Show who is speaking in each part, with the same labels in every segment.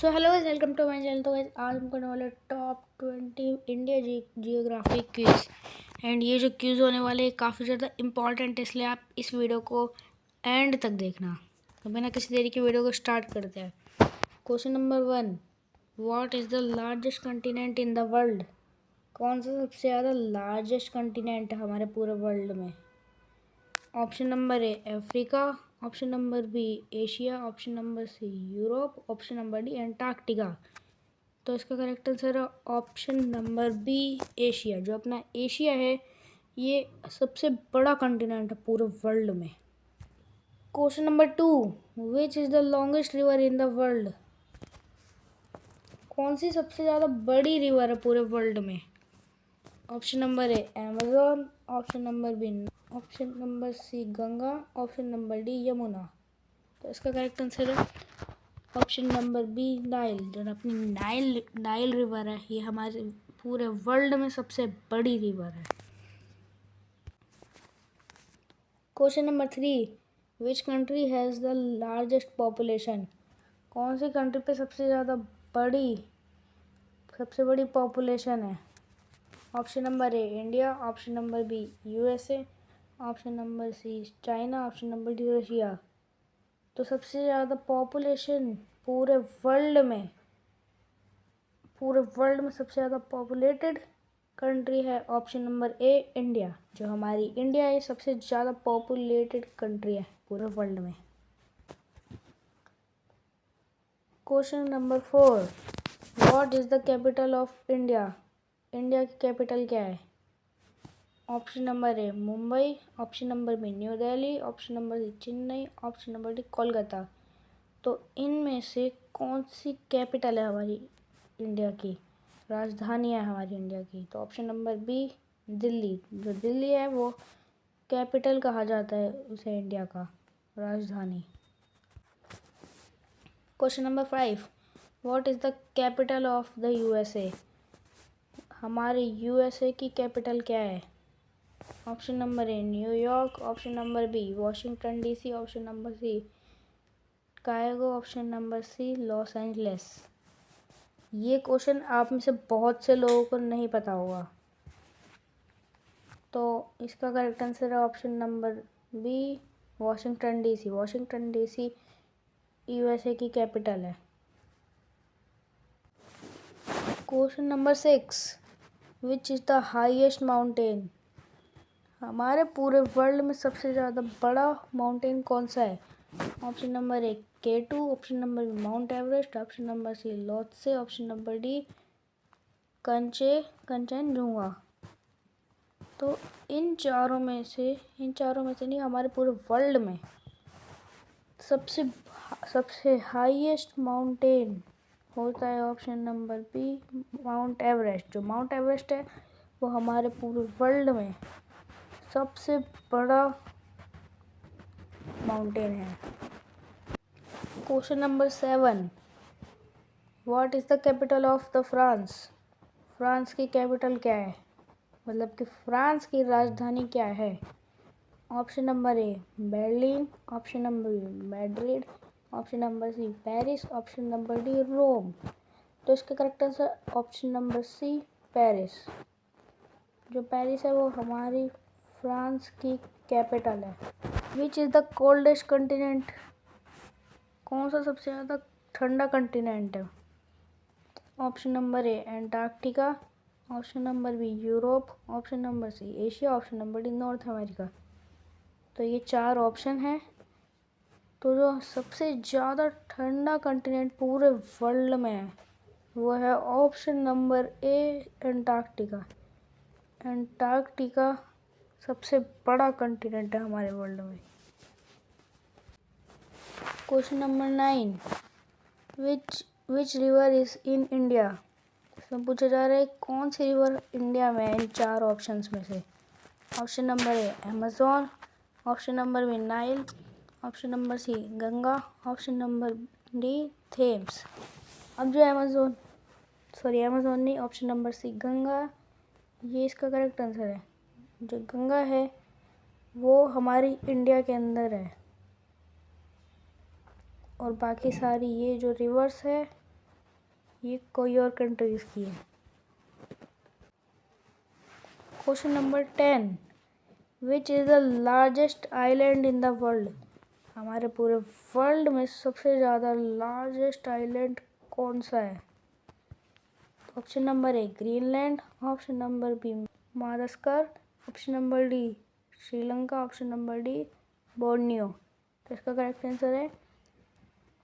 Speaker 1: So hello guys, welcome to my channel. तो guys आज हम करने वाले top 20 India geography quiz. And ये जो क्विज होने वाले काफ़ी ज़्यादा इम्पॉर्टेंट है, इसलिए आप इस वीडियो को एंड तक देखना। तो बिना किसी देरी के वीडियो को स्टार्ट करते हैं। Question number 1, what is the largest continent in the world? कौन सा सबसे ज़्यादा लार्जेस्ट कंटिनेंट है हमारे पूरे वर्ल्ड में? Option number A Africa, option number B Asia, option number C Europe, option number D Antarctica. तो इसका करेक्ट आंसर है ऑप्शन नंबर बी एशिया। जो अपना एशिया है ये सबसे बड़ा कॉन्टिनेंट है पूरे वर्ल्ड में। Question number 2, which is the longest river in the world? कौन सी सबसे ज़्यादा बड़ी रिवर है पूरे वर्ल्ड में? Option number A Amazon, option number B, option number C Ganga, option number D Yamuna. तो इसका करेक्ट आंसर है ऑप्शन नंबर बी नाइल। जो अपनी नाइल रिवर है ये हमारे पूरे वर्ल्ड में सबसे बड़ी रिवर है। Question number 3, which country has the largest population? कौन सी कंट्री पे सबसे बड़ी पॉपुलेशन है? Option number A India, option number B USA, option number C China, option number D Russia. तो सबसे ज़्यादा पॉपुलेशन पूरे वर्ल्ड में सबसे ज़्यादा पॉपुलेटेड कंट्री है ऑप्शन नंबर ए इंडिया। जो हमारी इंडिया है सबसे ज़्यादा पॉपुलेटेड कंट्री है पूरे वर्ल्ड में। Question number 4, what is the capital of India? India की कैपिटल क्या है? Option number A Mumbai, option number B New Delhi, option number C Chennai, option number D Kolkata. तो इनमें से कौन सी कैपिटल है हमारी इंडिया की, राजधानी है हमारी इंडिया की? तो ऑप्शन नंबर बी दिल्ली। जो दिल्ली है वो कैपिटल कहा जाता है उसे, इंडिया का राजधानी। Question number 5, what is the capital of the USA? हमारे यूएसए की कैपिटल क्या है? Option number A New York, option number B Washington DC, option number C Chicago, option number C Los Angeles. ये क्वेश्चन आप में से बहुत से लोगों को नहीं पता होगा, तो इसका करेक्ट आंसर है option number B Washington DC. Washington DC USA की कैपिटल है। Question number 6, which is the highest mountain? हमारे पूरे वर्ल्ड में सबसे ज़्यादा बड़ा माउंटेन कौन सा है? Option number A K2, option number B Mount Everest, option number C Lhotse, option number D Kanchenjunga. तो इन चारों में से नहीं, हमारे पूरे वर्ल्ड में सबसे हाईएस्ट माउंटेन होता है option number B Mount Everest. जो माउंट एवरेस्ट है वो हमारे पूरे वर्ल्ड में सबसे बड़ा माउंटेन है। Question number 7, what is the capital of the France? France की कैपिटल क्या है, मतलब कि फ्रांस की राजधानी क्या है? Option number A Berlin, option number B Madrid, option number C Paris, option number D Rome. तो इसका correct answer option number C Paris. जो पेरिस है वो हमारी फ्रांस की कैपिटल है। Which is the coldest continent? कौन सा सबसे ज़्यादा ठंडा कंटिनेंट है? Option number A Antarctica, option number B Europe, option number C Asia, option number D North America. तो ये 4 ऑप्शन हैं। तो जो सबसे ज़्यादा ठंडा कंटिनेंट पूरे वर्ल्ड में है वो है option number A Antarctica. Antarctica सबसे बड़ा कंटिनेंट है हमारे वर्ल्ड में। Question number 9, which river is in India? इसमें पूछा जा रहा है कौन सी रिवर इंडिया में है इन 4 ऑप्शंस में से? Option number A Amazon, option number B Nile, option number C Ganga, option number D Thames. अब जो अमेज़न नहीं, ऑप्शन नंबर सी गंगा, ये इसका करेक्ट आंसर है। जो गंगा है वो हमारी इंडिया के अंदर है और बाकी सारी ये जो रिवर्स है ये कोई और कंट्रीज की है। Question number 10, which is the largest island in the world? हमारे पूरे वर्ल्ड में सबसे ज़्यादा लार्जेस्ट आइलैंड कौन सा है? Option number A Greenland, option number B Madagascar, option number D Sri Lanka, option number D Borneo. तो इसका करेक्ट आंसर है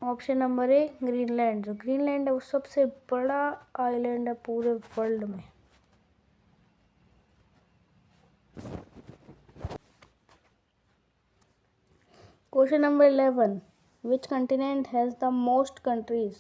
Speaker 1: ऑप्शन नंबर ए ग्रीनलैंड। जो ग्रीनलैंड है वो सबसे बड़ा आइलैंड है पूरे वर्ल्ड में। Question number 11, which continent has the most countries?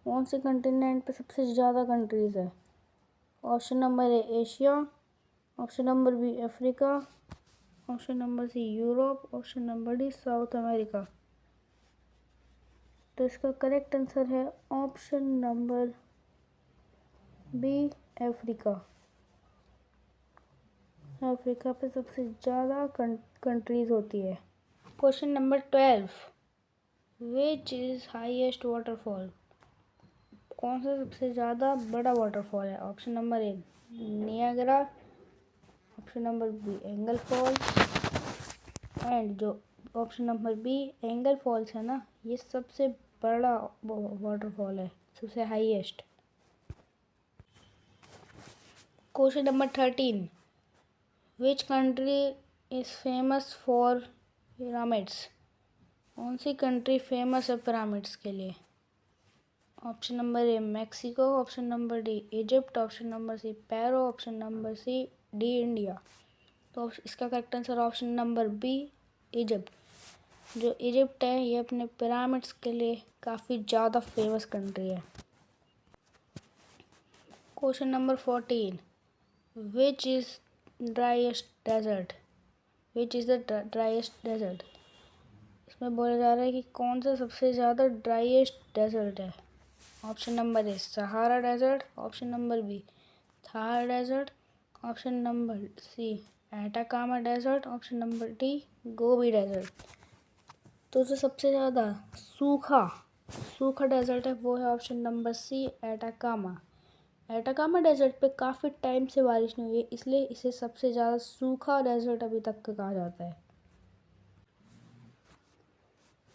Speaker 1: कौन से कंटिनेंट पे सबसे ज़्यादा कंट्रीज है? Option number A Asia, option number B Africa, option number C Europe, option number D South America. तो इसका करेक्ट आंसर है option number B Africa. Africa पे सबसे ज़्यादा कंट्रीज होती है। Question number 12, which is highest waterfall? कौन सा सबसे ज़्यादा बड़ा वाटरफॉल है? Option number A Niagara, option number B Angel Falls, and जो option number B Angel Falls है ना, ये सबसे बड़ा वाटरफॉल है, सबसे highest. Question number 13, which country is famous for pyramids? कौन सी कंट्री फेमस है पिरामिड्स के लिए? Option number A Mexico, option number D Egypt, option number C Peru, option number C D India. तो इसका correct answer option number B Egypt. जो Egypt है ये अपने पिरामिड्स के लिए काफ़ी ज़्यादा फेमस कंट्री है। Question number 14, which is driest desert? Which is the driest desert? इसमें बोला जा रहा है कि कौन सा सबसे ज़्यादा ड्राइएस्ट डेजर्ट है। Option number A Sahara desert, option number B Thar desert, option number C Atacama desert, option number D Gobi desert. तो जो सबसे ज़्यादा सूखा डेजर्ट है वो है option number C Atacama. Atacama desert पे काफ़ी टाइम से बारिश नहीं हुई है, इसलिए इसे सबसे ज़्यादा सूखा डेजर्ट अभी तक का कहा जाता है।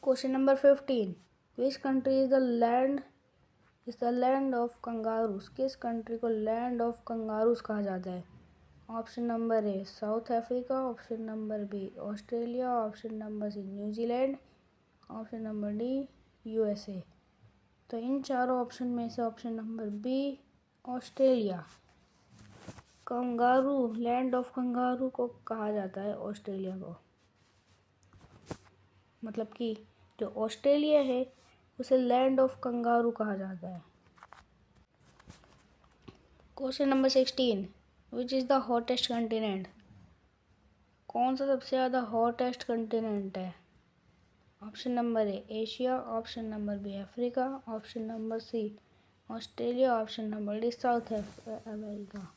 Speaker 1: Question number 15, which country is the land of kangaroos? किस कंट्री को लैंड ऑफ कंगारूज कहा जाता है? Option number A South Africa, option number B Australia, option number C New Zealand, option number D USA. तो इन चारों ऑप्शन में से option number B Australia. Kangaroo, land of kangaroo को कहा जाता है ऑस्ट्रेलिया को। मतलब कि जो ऑस्ट्रेलिया है उसे लैंड ऑफ कंगारू कहा जाता है। Question number 16, which is the hottest continent? कौन सा सबसे ज़्यादा हॉटेस्ट कंटिनेंट है? Option number A Asia, option number B Africa, option number C Australia, option number D South America.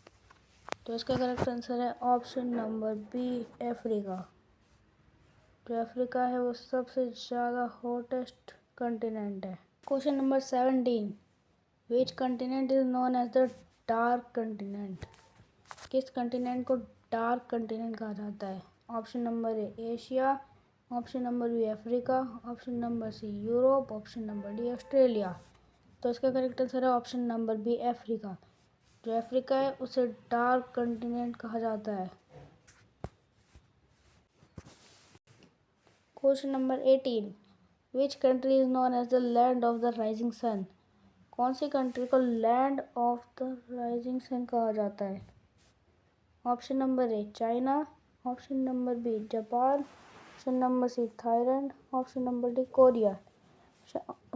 Speaker 1: तो इसका करेक्ट आंसर है ऑप्शन नंबर बी अफ्रीका। जो Africa है वो सबसे ज़्यादा हॉटेस्ट कंटिनेंट है। Question number 17, which continent is known as the dark continent? किस कंटिनेंट को डार्क कंटिनेंट कहा जाता है? Option number A Asia, option number B Africa, option number C Europe, option number D Australia. तो इसका करेक्ट आंसर है ऑप्शन नंबर बी अफ्रीका। जो अफ्रीका है उसे डार्क कंटिनेंट कहा जाता है। Question number 18, which country is known as the land of the rising sun? कौन सी कंट्री को land of the rising sun कहा जाता है? Option number A China, option number B Japan, option number C Thailand, option number D Korea.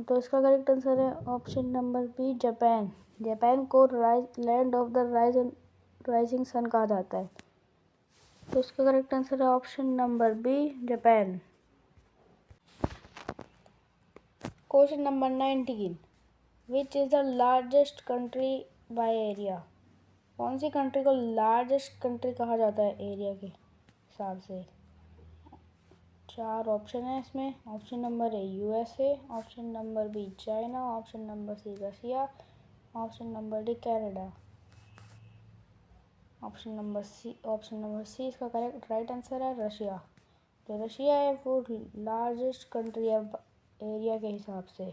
Speaker 1: तो इसका correct answer है option number B Japan. Japan को land of the rising sun कहा जाता है। तो इसका करेक्ट आंसर है option number B Japan. Question number 19, which is the largest country by area? कौन सी कंट्री को लार्जेस्ट कंट्री कहा जाता है एरिया के हिसाब से? 4 ऑप्शन है इसमें। Option number A USA, option number B China, option number C Russia, option number D Canada. Option number C इसका करेक्ट राइट आंसर है रशिया। तो रशिया है वो लार्जेस्ट कंट्री है एरिया के हिसाब से,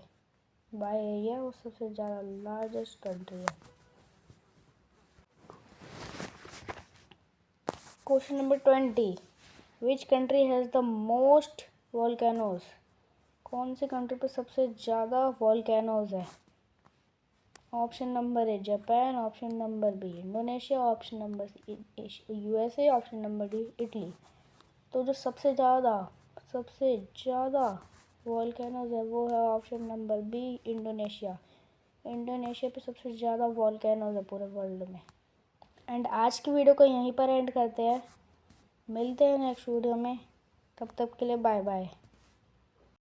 Speaker 1: बाय एरिया वो सबसे ज़्यादा लार्जेस्ट कंट्री है। Question number 20, which country has the most volcanoes? कौन सी कंट्री पे सबसे ज़्यादा वॉल्केनोज है? Option number A Japan, option number B Indonesia, option number C USA, option number D Italy. तो जो सबसे ज़्यादा वॉल्केनोज है वो है option number B Indonesia. Indonesia पे सबसे ज़्यादा वॉल्केनोज है पूरे वर्ल्ड में। एंड आज की वीडियो को यहीं पर एंड करते हैं, मिलते हैं नेक्स्ट वीडियो में, तब तक के लिए बाय बाय।